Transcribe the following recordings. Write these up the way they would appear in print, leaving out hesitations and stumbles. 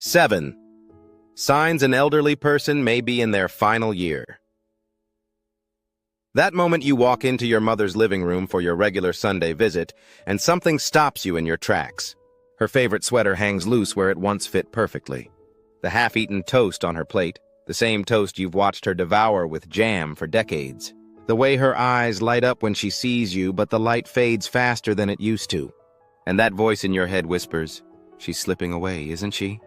7. Signs an elderly person may be in their final year. That moment you walk into your mother's living room for your regular Sunday visit, and something stops you in your tracks. Her favorite sweater hangs loose where it once fit perfectly. The half-eaten toast on her plate, the same toast you've watched her devour with jam for decades. The way her eyes light up when she sees you, but the light fades faster than it used to. And that voice in your head whispers, "She's slipping away, isn't she?"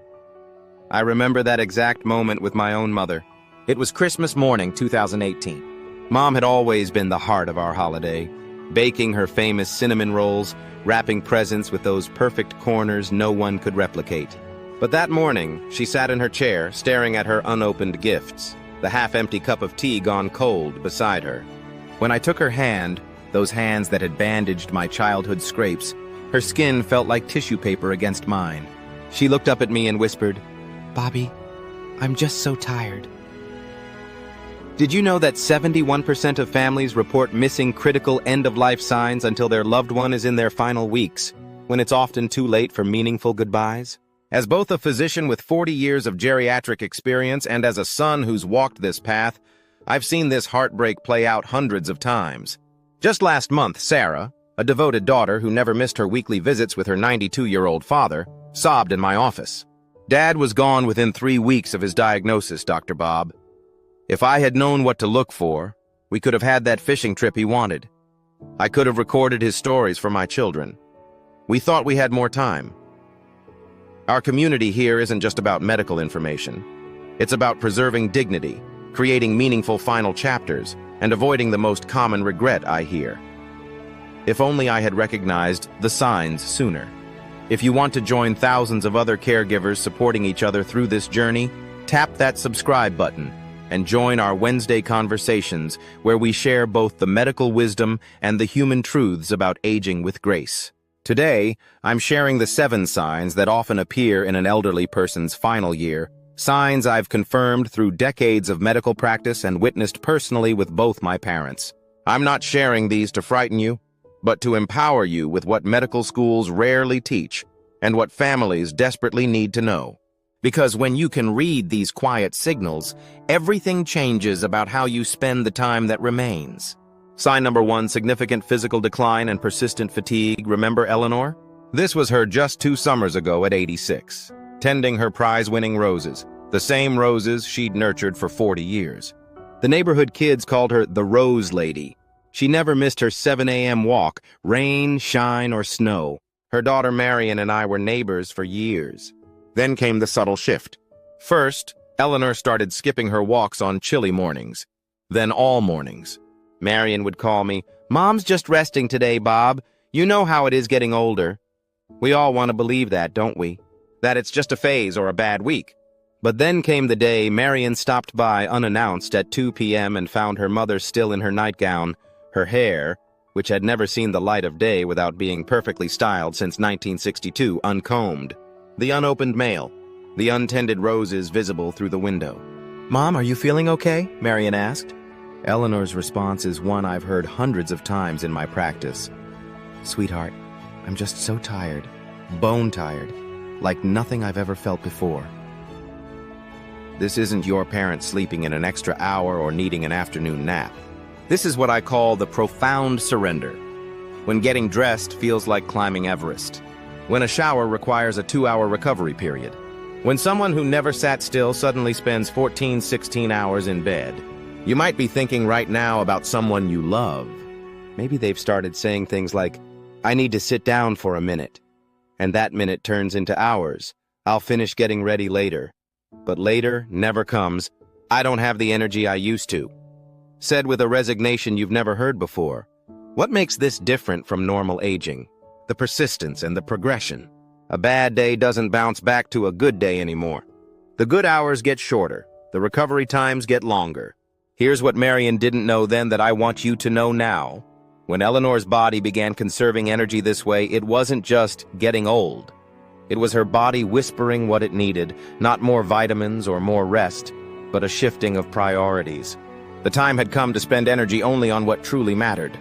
I remember that exact moment with my own mother. It was Christmas morning, 2018. Mom had always been the heart of our holiday, baking her famous cinnamon rolls, wrapping presents with those perfect corners no one could replicate. But that morning, she sat in her chair, staring at her unopened gifts, the half-empty cup of tea gone cold beside her. When I took her hand, those hands that had bandaged my childhood scrapes, her skin felt like tissue paper against mine. She looked up at me and whispered, "Bobby, I'm just so tired." Did you know that 71% of families report missing critical end-of-life signs until their loved one is in their final weeks, when it's often too late for meaningful goodbyes? As both a physician with 40 years of geriatric experience and as a son who's walked this path, I've seen this heartbreak play out hundreds of times. Just last month, Sarah, a devoted daughter who never missed her weekly visits with her 92-year-old father, sobbed in my office. "Dad was gone within 3 weeks of his diagnosis, Dr. Bob. If I had known what to look for, we could have had that fishing trip he wanted. I could have recorded his stories for my children. We thought we had more time." Our community here isn't just about medical information. It's about preserving dignity, creating meaningful final chapters, and avoiding the most common regret I hear. If only I had recognized the signs sooner. If you want to join thousands of other caregivers supporting each other through this journey, tap that subscribe button and join our Wednesday conversations where we share both the medical wisdom and the human truths about aging with grace. Today, I'm sharing the 7 signs that often appear in an elderly person's final year, signs I've confirmed through decades of medical practice and witnessed personally with both my parents. I'm not sharing these to frighten you, but to empower you with what medical schools rarely teach and what families desperately need to know. Because when you can read these quiet signals, everything changes about how you spend the time that remains. Sign number 1, significant physical decline and persistent fatigue. Remember Eleanor? This was her just 2 summers ago at 86, tending her prize-winning roses, the same roses she'd nurtured for 40 years. The neighborhood kids called her the Rose Lady. She never missed her 7 a.m. walk, rain, shine, or snow. Her daughter Marion and I were neighbors for years. Then came the subtle shift. First, Eleanor started skipping her walks on chilly mornings. Then all mornings. Marion would call me, "Mom's just resting today, Bob. You know how it is getting older." We all want to believe that, don't we? That it's just a phase or a bad week. But then came the day Marion stopped by unannounced at 2 p.m. and found her mother still in her nightgown, her hair, which had never seen the light of day without being perfectly styled since 1962, uncombed. The unopened mail, the untended roses visible through the window. "Mom, are you feeling okay?" Marion asked. Eleanor's response is one I've heard hundreds of times in my practice. "Sweetheart, I'm just so tired, bone tired, like nothing I've ever felt before." This isn't your parent sleeping in an extra hour or needing an afternoon nap. This is what I call the profound surrender. When getting dressed feels like climbing Everest. When a shower requires a 2-hour recovery period. When someone who never sat still suddenly spends 14, 16 hours in bed. You might be thinking right now about someone you love. Maybe they've started saying things like, "I need to sit down for a minute." And that minute turns into hours. "I'll finish getting ready later." But later never comes. "I don't have the energy I used to." Said with a resignation you've never heard before. What makes this different from normal aging? The persistence and the progression. A bad day doesn't bounce back to a good day anymore. The good hours get shorter. The recovery times get longer. Here's what Marion didn't know then that I want you to know now. When Eleanor's body began conserving energy this way, it wasn't just getting old. It was her body whispering what it needed, not more vitamins or more rest, but a shifting of priorities. The time had come to spend energy only on what truly mattered.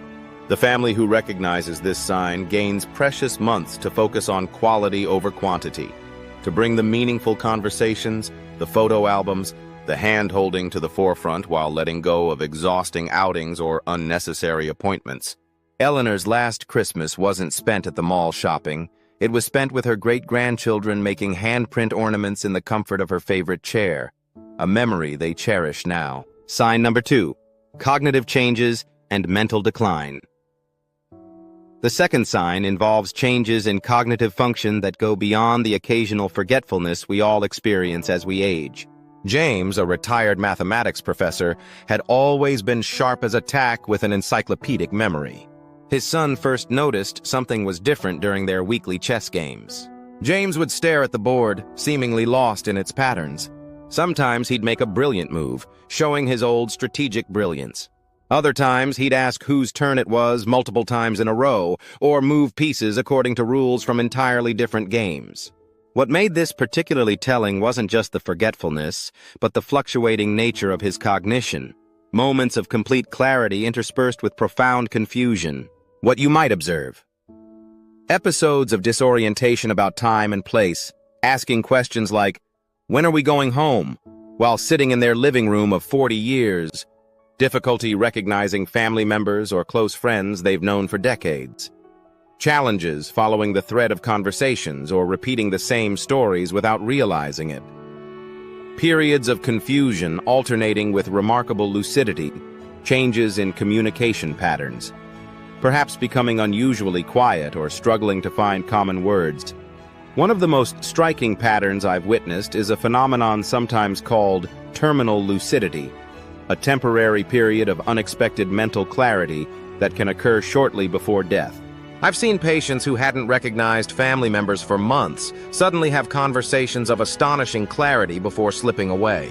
The family who recognizes this sign gains precious months to focus on quality over quantity. to bring the meaningful conversations, the photo albums, the hand-holding to the forefront while letting go of exhausting outings or unnecessary appointments. Eleanor's last Christmas wasn't spent at the mall shopping. It was spent with her great-grandchildren making handprint ornaments in the comfort of her favorite chair, a memory they cherish now. Sign number 2, cognitive changes and mental decline. The second sign involves changes in cognitive function that go beyond the occasional forgetfulness we all experience as we age. James, a retired mathematics professor, had always been sharp as a tack with an encyclopedic memory. His son first noticed something was different during their weekly chess games. James would stare at the board, seemingly lost in its patterns. Sometimes he'd make a brilliant move, showing his old strategic brilliance. Other times he'd ask whose turn it was multiple times in a row, or move pieces according to rules from entirely different games. What made this particularly telling wasn't just the forgetfulness, but the fluctuating nature of his cognition. Moments of complete clarity interspersed with profound confusion. What you might observe: episodes of disorientation about time and place, asking questions like, "When are we going home?" while sitting in their living room of 40 years. Difficulty recognizing family members or close friends they've known for decades. Challenges following the thread of conversations or repeating the same stories without realizing it. Periods of confusion alternating with remarkable lucidity, changes in communication patterns. Perhaps becoming unusually quiet or struggling to find common words. One of the most striking patterns I've witnessed is a phenomenon sometimes called terminal lucidity, a temporary period of unexpected mental clarity that can occur shortly before death. I've seen patients who hadn't recognized family members for months suddenly have conversations of astonishing clarity before slipping away.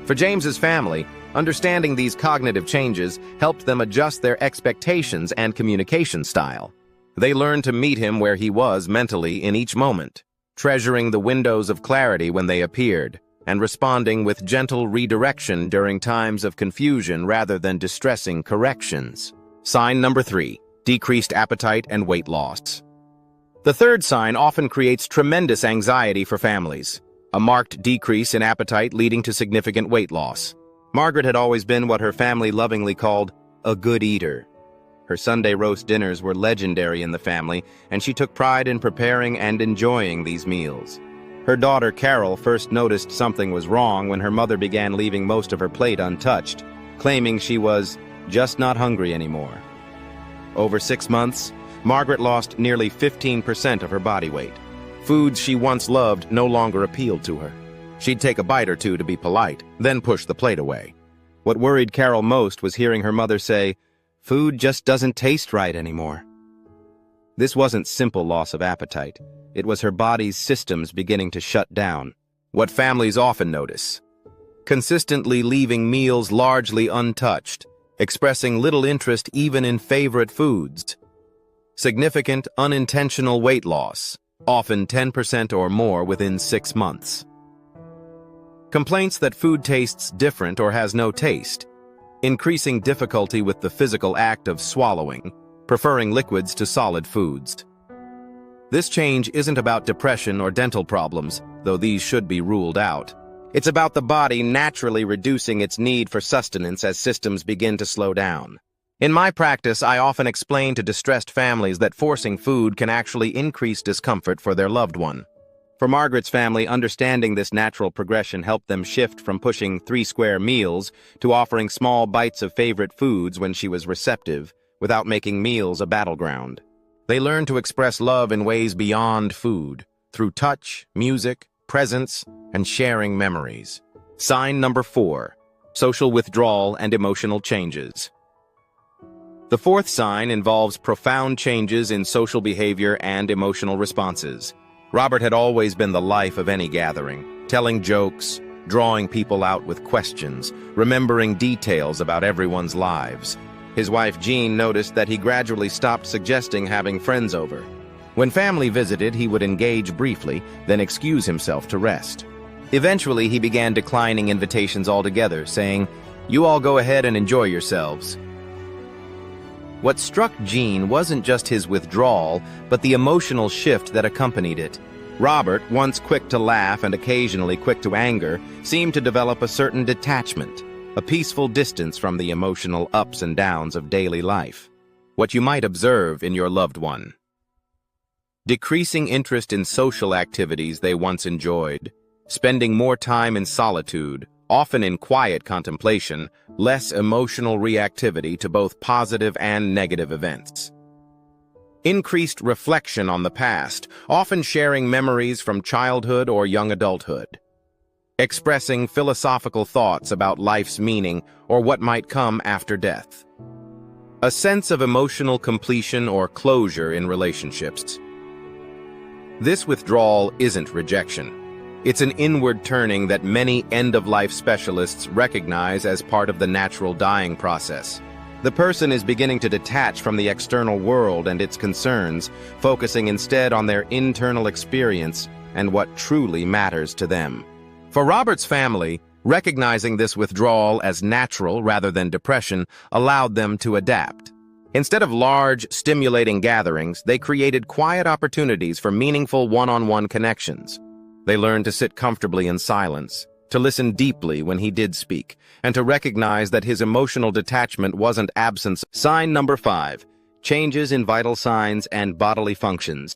For James's family, understanding these cognitive changes helped them adjust their expectations and communication style. They learned to meet him where he was mentally in each moment, treasuring the windows of clarity when they appeared, and responding with gentle redirection during times of confusion rather than distressing corrections. Sign number 3, decreased appetite and weight loss. The third sign often creates tremendous anxiety for families, a marked decrease in appetite leading to significant weight loss. Margaret had always been what her family lovingly called a good eater. Her Sunday roast dinners were legendary in the family, and she took pride in preparing and enjoying these meals. Her daughter Carol first noticed something was wrong when her mother began leaving most of her plate untouched, claiming she was just not hungry anymore. Over 6 months, Margaret lost nearly 15% of her body weight. Foods she once loved no longer appealed to her. She'd take a bite or two to be polite, then push the plate away. What worried Carol most was hearing her mother say, "Food just doesn't taste right anymore." This wasn't simple loss of appetite. It was her body's systems beginning to shut down. What families often notice: consistently leaving meals largely untouched, expressing little interest even in favorite foods. Significant unintentional weight loss, often 10% or more within 6 months. Complaints that food tastes different or has no taste. Increasing difficulty with the physical act of swallowing, preferring liquids to solid foods. This change isn't about depression or dental problems, though these should be ruled out. It's about the body naturally reducing its need for sustenance as systems begin to slow down. In my practice, I often explain to distressed families that forcing food can actually increase discomfort for their loved one. For Margaret's family, understanding this natural progression helped them shift from pushing 3 square meals to offering small bites of favorite foods when she was receptive, without making meals a battleground. They learned to express love in ways beyond food, through touch, music, presence, and sharing memories. Sign number 4, social withdrawal and emotional changes. The fourth sign involves profound changes in social behavior and emotional responses. Robert had always been the life of any gathering, telling jokes, drawing people out with questions, remembering details about everyone's lives. His wife Jean noticed that he gradually stopped suggesting having friends over. When family visited, he would engage briefly, then excuse himself to rest. Eventually, he began declining invitations altogether, saying, "You all go ahead and enjoy yourselves." What struck Jean wasn't just his withdrawal, but the emotional shift that accompanied it. Robert, once quick to laugh and occasionally quick to anger, seemed to develop a certain detachment, a peaceful distance from the emotional ups and downs of daily life. What you might observe in your loved one. Decreasing interest in social activities they once enjoyed, spending more time in solitude, often in quiet contemplation, less emotional reactivity to both positive and negative events. Increased reflection on the past, often sharing memories from childhood or young adulthood. Expressing philosophical thoughts about life's meaning or what might come after death. A sense of emotional completion or closure in relationships. This withdrawal isn't rejection. It's an inward turning that many end-of-life specialists recognize as part of the natural dying process. The person is beginning to detach from the external world and its concerns, focusing instead on their internal experience and what truly matters to them. For Robert's family, recognizing this withdrawal as natural rather than depression allowed them to adapt. Instead of large, stimulating gatherings, they created quiet opportunities for meaningful one-on-one connections. They learned to sit comfortably in silence, to listen deeply when he did speak, and to recognize that his emotional detachment wasn't absence. Sign number 5, changes in vital signs and bodily functions.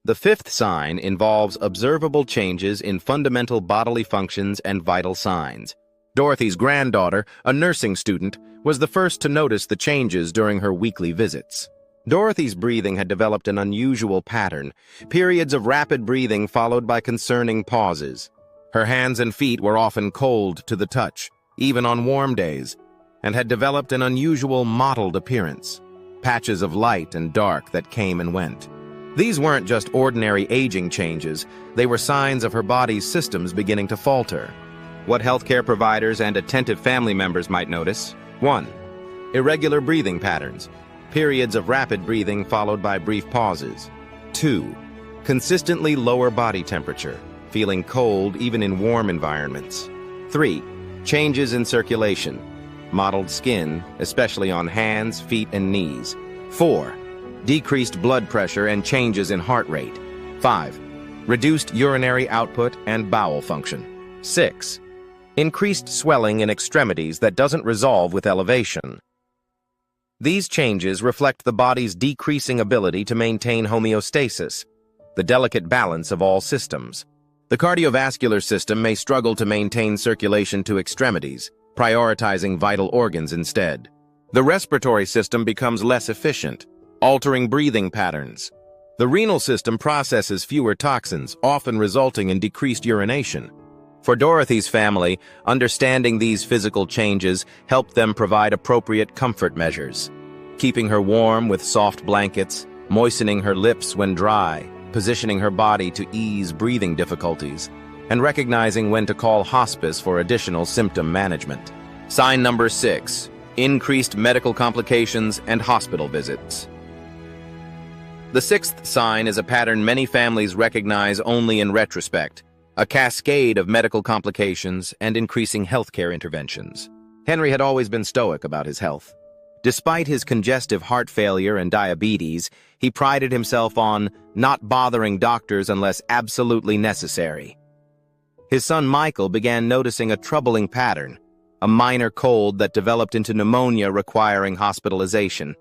The 5th sign involves observable changes in fundamental bodily functions and vital signs. Dorothy's granddaughter, a nursing student, was the first to notice the changes during her weekly visits. Dorothy's breathing had developed an unusual pattern, periods of rapid breathing followed by concerning pauses. Her hands and feet were often cold to the touch, even on warm days, and had developed an unusual mottled appearance, patches of light and dark that came and went. These weren't just ordinary aging changes, they were signs of her body's systems beginning to falter. What healthcare providers and attentive family members might notice: 1. Irregular breathing patterns, periods of rapid breathing followed by brief pauses. 2. Consistently lower body temperature, feeling cold even in warm environments. 3. Changes in circulation, mottled skin, especially on hands, feet, and knees. 4. Decreased blood pressure and changes in heart rate. 5. Reduced urinary output and bowel function. 6. Increased swelling in extremities that doesn't resolve with elevation. These changes reflect the body's decreasing ability to maintain homeostasis, the delicate balance of all systems. The cardiovascular system may struggle to maintain circulation to extremities, prioritizing vital organs instead. The respiratory system becomes less efficient, altering breathing patterns. The renal system processes fewer toxins, often resulting in decreased urination. For Dorothy's family, understanding these physical changes helped them provide appropriate comfort measures, keeping her warm with soft blankets, moistening her lips when dry, positioning her body to ease breathing difficulties, and recognizing when to call hospice for additional symptom management. Sign number 6, increased medical complications and hospital visits. The 6th sign is a pattern many families recognize only in retrospect, a cascade of medical complications and increasing healthcare interventions. Henry had always been stoic about his health. Despite his congestive heart failure and diabetes, he prided himself on not bothering doctors unless absolutely necessary. His son Michael began noticing a troubling pattern, a minor cold that developed into pneumonia requiring hospitalization,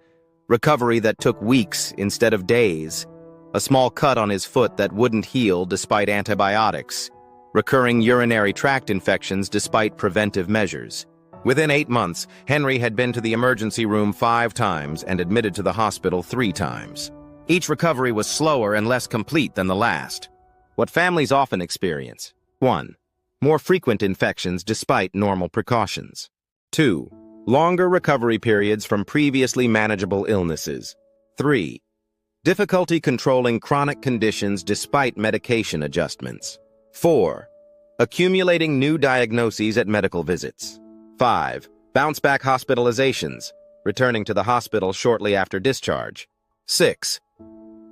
recovery that took weeks instead of days, a small cut on his foot that wouldn't heal despite antibiotics, recurring urinary tract infections despite preventive measures. Within 8 months, Henry had been to the emergency room 5 times and admitted to the hospital 3 times. Each recovery was slower and less complete than the last. What families often experience: 1. More frequent infections despite normal precautions. 2. Longer recovery periods from previously manageable illnesses. 3. Difficulty controlling chronic conditions despite medication adjustments. 4. Accumulating new diagnoses at medical visits. 5. Bounce-back hospitalizations, returning to the hospital shortly after discharge. 6.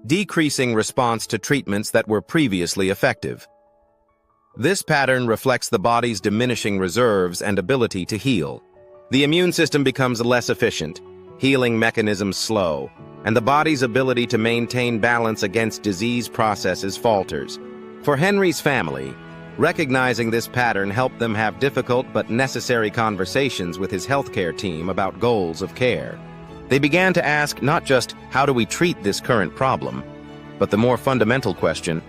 Decreasing response to treatments that were previously effective. This pattern reflects the body's diminishing reserves and ability to heal. The immune system becomes less efficient, healing mechanisms slow, and the body's ability to maintain balance against disease processes falters. For Henry's family, recognizing this pattern helped them have difficult but necessary conversations with his healthcare team about goals of care. They began to ask not just, how do we treat this current problem, but the more fundamental question,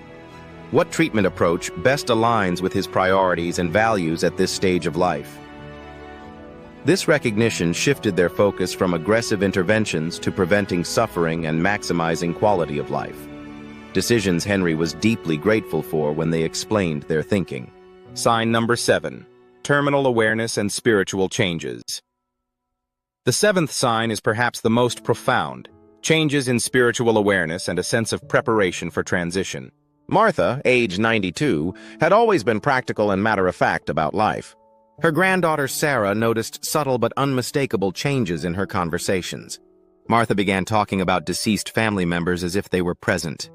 what treatment approach best aligns with his priorities and values at this stage of life? This recognition shifted their focus from aggressive interventions to preventing suffering and maximizing quality of life. Decisions Henry was deeply grateful for when they explained their thinking. Sign number 7. Terminal awareness and spiritual changes. The 7th sign is perhaps the most profound: changes in spiritual awareness and a sense of preparation for transition. Martha, age 92, had always been practical and matter-of-fact about life. Her granddaughter Sarah noticed subtle but unmistakable changes in her conversations. Martha began talking about deceased family members as if they were present.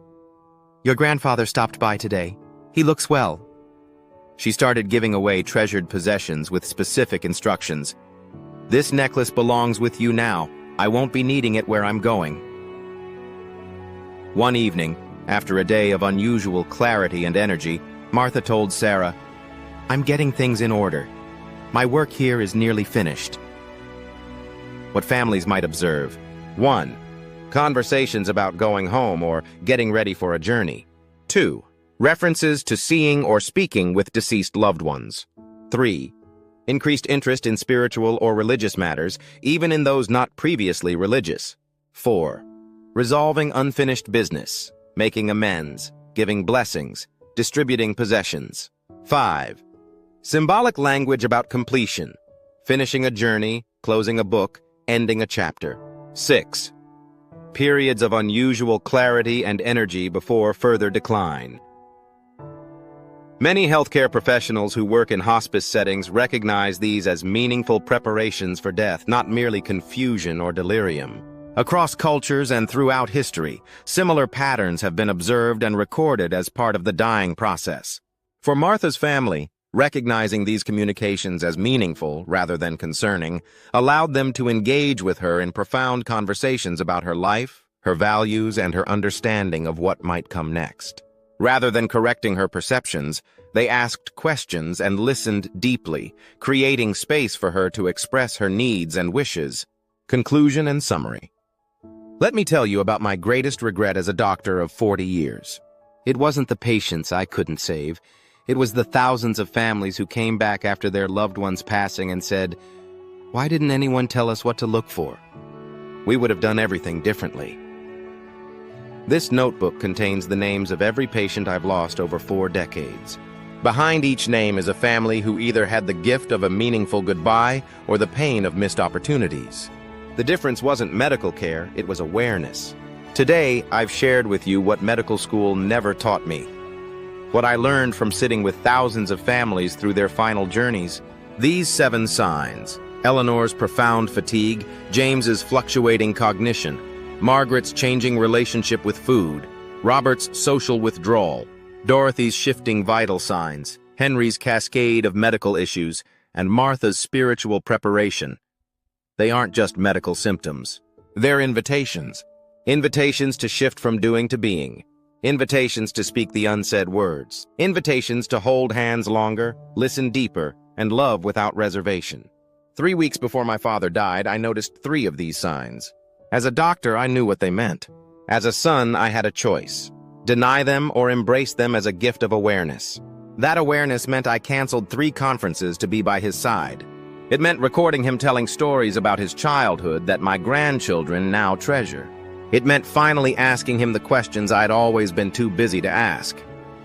"Your grandfather stopped by today. He looks well." She started giving away treasured possessions with specific instructions. "This necklace belongs with you now. I won't be needing it where I'm going." One evening, after a day of unusual clarity and energy, Martha told Sarah, "I'm getting things in order. My work here is nearly finished." What families might observe: 1. Conversations about going home or getting ready for a journey. 2. References to seeing or speaking with deceased loved ones. 3. Increased interest in spiritual or religious matters, even in those not previously religious. 4. Resolving unfinished business, making amends, giving blessings, distributing possessions. 5. Symbolic language about completion, finishing a journey, closing a book, ending a chapter. 6. Periods of unusual clarity and energy before further decline. Many healthcare professionals who work in hospice settings recognize these as meaningful preparations for death, not merely confusion or delirium. Across cultures and throughout history, similar patterns have been observed and recorded as part of the dying process. For Martha's family, recognizing these communications as meaningful rather than concerning allowed them to engage with her in profound conversations about her life, her values, and her understanding of what might come next. Rather than correcting her perceptions, they asked questions and listened deeply, creating space for her to express her needs and wishes. Conclusion and summary. Let me tell you about my greatest regret as a doctor of 40 years. It wasn't the patients I couldn't save. It was the thousands of families who came back after their loved one's passing and said, "Why didn't anyone tell us what to look for? We would have done everything differently." This notebook contains the names of every patient I've lost over 4 decades. Behind each name is a family who either had the gift of a meaningful goodbye or the pain of missed opportunities. The difference wasn't medical care, it was awareness. Today, I've shared with you what medical school never taught me. What I learned from sitting with thousands of families through their final journeys. These 7 signs: Eleanor's profound fatigue, James's fluctuating cognition, Margaret's changing relationship with food, Robert's social withdrawal, Dorothy's shifting vital signs, Henry's cascade of medical issues, and Martha's spiritual preparation. They aren't just medical symptoms. They're invitations. Invitations to shift from doing to being. Invitations to speak the unsaid words. Invitations to hold hands longer, listen deeper, and love without reservation. 3 weeks before my father died, I noticed 3 of these signs. As a doctor, I knew what they meant. As a son, I had a choice: deny them or embrace them as a gift of awareness. That awareness meant I canceled 3 conferences to be by his side. It meant recording him telling stories about his childhood that my grandchildren now treasure. It meant finally asking him the questions I'd always been too busy to ask.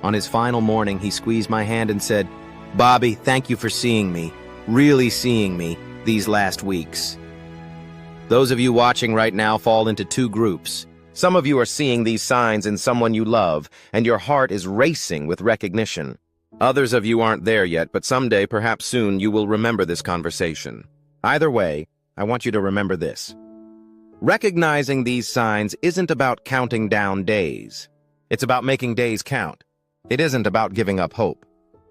On his final morning, he squeezed my hand and said, "Bobby, thank you for seeing me, really seeing me, these last weeks." Those of you watching right now fall into 2 groups. Some of you are seeing these signs in someone you love, and your heart is racing with recognition. Others of you aren't there yet, but someday, perhaps soon, you will remember this conversation. Either way, I want you to remember this. Recognizing these signs isn't about counting down days. It's about making days count. It isn't about giving up hope.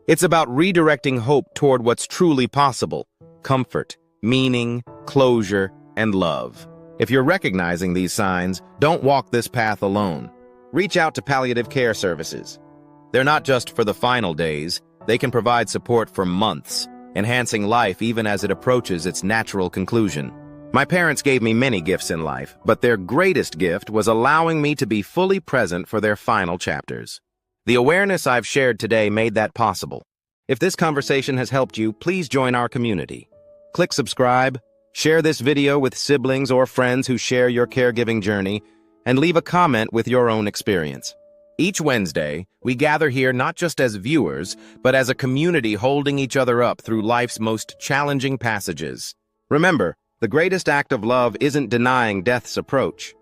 It's about redirecting hope toward what's truly possible: comfort, meaning, closure, and love. If you're recognizing these signs, don't walk this path alone. Reach out to palliative care services. They're not just for the final days, they can provide support for months, enhancing life even as it approaches its natural conclusion. My parents gave me many gifts in life, but their greatest gift was allowing me to be fully present for their final chapters. The awareness I've shared today made that possible. If this conversation has helped you, please join our community. Click subscribe, share this video with siblings or friends who share your caregiving journey, and leave a comment with your own experience. Each Wednesday, we gather here not just as viewers, but as a community holding each other up through life's most challenging passages. Remember, the greatest act of love isn't denying death's approach.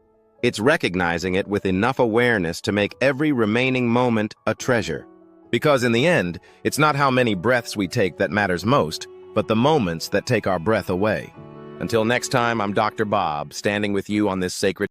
It's recognizing it with enough awareness to make every remaining moment a treasure. Because in the end, it's not how many breaths we take that matters most, but the moments that take our breath away. Until next time, I'm Dr. Bob, standing with you on this sacred